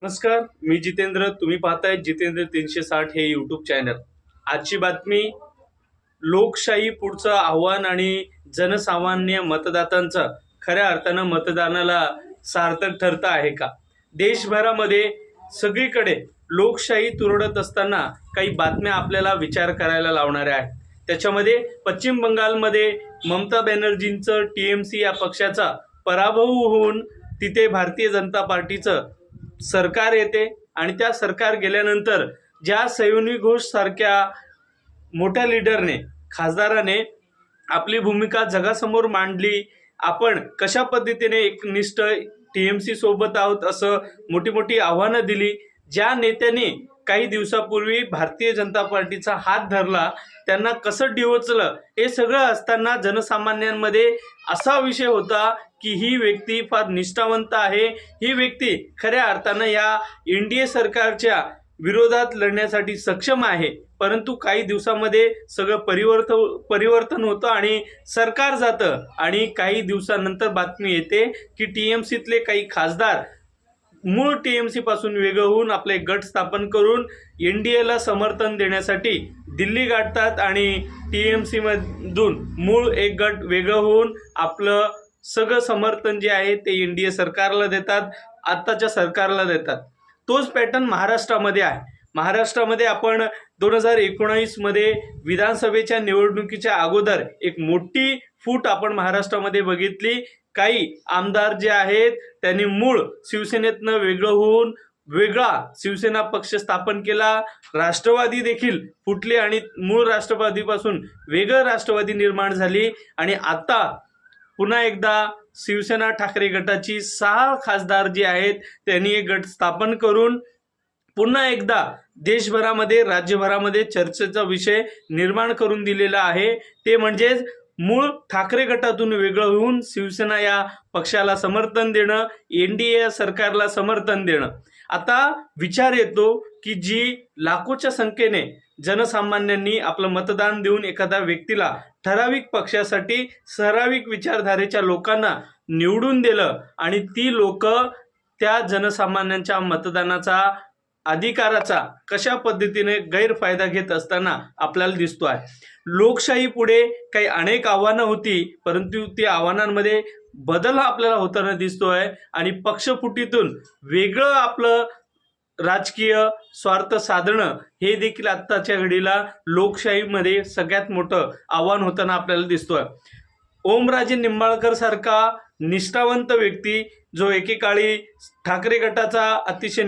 नमस्कार, मी जितेंद्र. तुम्ही पाहताय जितेंद्र 360 हे यूट्यूब चॅनल. आजची बातमी, लोकशाही पुढचं आव्हान आणि जनसामान्य मतदातांचं खऱ्या अर्थानं मतदानाला सार्थक ठरतं आहे का? देशभरामध्ये सगळीकडे लोकशाही तुरळत असताना काही बातम्या आपल्याला विचार करायला लावणाऱ्या आहेत. त्याच्यामध्ये पश्चिम बंगालमध्ये ममता बॅनर्जींचं TMC या पक्षाचा पराभव होऊन तिथे भारतीय जनता पार्टीचं सरकार येते आणि त्या सरकार गेल्यानंतर ज्या सयोनी घोष सारख्या मोठ्या लीडरने, खासदाराने आपली भूमिका जगासमोर मांडली, आपण कशा पद्धतीने एकनिष्ठ TMC सोबत आहोत असं मोठी मोठी आव्हानं दिली. ज्या नेत्यांनी काही दिवसापूर्वी भारतीय जनता पार्टीचा हात धरला, त्यांना कसं डिवचलं, हे सगळं असताना जनसामान्यांमध्ये असा विषय होता की ही व्यक्ती फार निष्ठावंत आहे, ही व्यक्ती खऱ्या अर्थानं या NDA सरकारच्या विरोधात लढण्यासाठी सक्षम आहे. परंतु काही दिवसामध्ये सगळं परिवर्तन होतं आणि सरकार जातं आणि काही दिवसानंतर बातमी येते की TMCतले काही खासदार मूळ TMC पासून वेगळं होऊन आपले गट स्थापन करून NDAला समर्थन देण्यासाठी दिल्ली गाठतात आणि TMC मधून मूळ एक गट वेगळं होऊन आपलं सगळं समर्थन जे आहे ते NDA सरकारला देतात, आत्ताच्या सरकारला देतात. तोच पॅटर्न महाराष्ट्रामध्ये आहे. महाराष्ट्रामध्ये आपण 2019 मध्ये विधानसभेच्या निवडणुकीच्या अगोदर एक मोठी फूट आपण महाराष्ट्रामध्ये बघितली. काही आमदार जे आहेत त्यांनी मूळ शिवसेनेतनं वेगळं होऊन वेगळा शिवसेना पक्ष स्थापन केला. राष्ट्रवादी देखील फुटले आणि मूळ राष्ट्रवादीपासून वेगळं राष्ट्रवादी निर्माण झाली आणि आता पुन्हा एकदा शिवसेना ठाकरे गटाची 6 खासदार जे आहेत त्यांनी एक गट स्थापन करून पुन्हा एकदा देशभरामध्ये, राज्यभरामध्ये चर्चेचा विषय निर्माण करून दिलेला आहे. ते म्हणजेच मूळ ठाकरे गटातून वेगळं होऊन शिवसेना या पक्षाला समर्थन देणं, NDA सरकारला समर्थन देणं. आता विचार येतो की जी लाखोच्या संख्येने जनसामान्यांनी आपलं मतदान देऊन एखाद्या व्यक्तीला ठराविक पक्षासाठी ठराविक विचारधारेच्या लोकांना निवडून दिलं आणि ती लोक त्या जनसामान्यांच्या मतदानाचा अधिकाराचा कशा पद्धतीने गैरफायदा घेत असताना आपल्याला दिसतो आहे. लोकशाही पुढे काही अनेक आव्हानं होती, परंतु त्या आव्हानांमध्ये बदल हा आपल्याला होताना दिसतोय आणि पक्षफुटीतून वेगळं आपलं राजकीय स्वार्थ साधणं हे देखील आत्ताच्या घडीला लोकशाहीमध्ये सगळ्यात मोठं आव्हान होताना आपल्याला दिसतोय. ओमराजे निंबाळकर सारखा निष्ठावंत व्यक्ती जो एकेकाळी ठाकरे गटाचा अतिशय